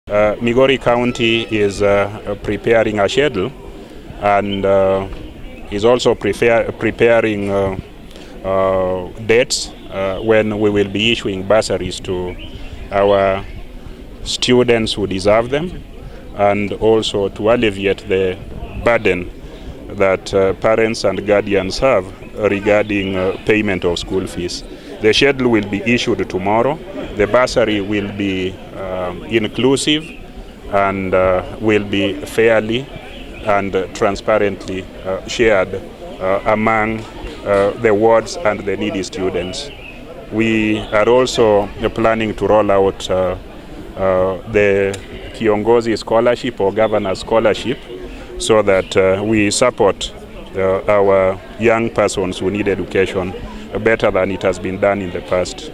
Migori County is preparing a schedule and is also preparing dates when we will be issuing bursaries to our students who deserve them, and also to alleviate the burden that parents and guardians have regarding payment of school fees. The schedule will be issued tomorrow. The bursary will be inclusive and will be fairly and transparently shared among the wards and the needy students. We are also planning to roll out the Kiongozi Scholarship or Governor Scholarship, so that we support our young persons who need education better than it has been done in the past.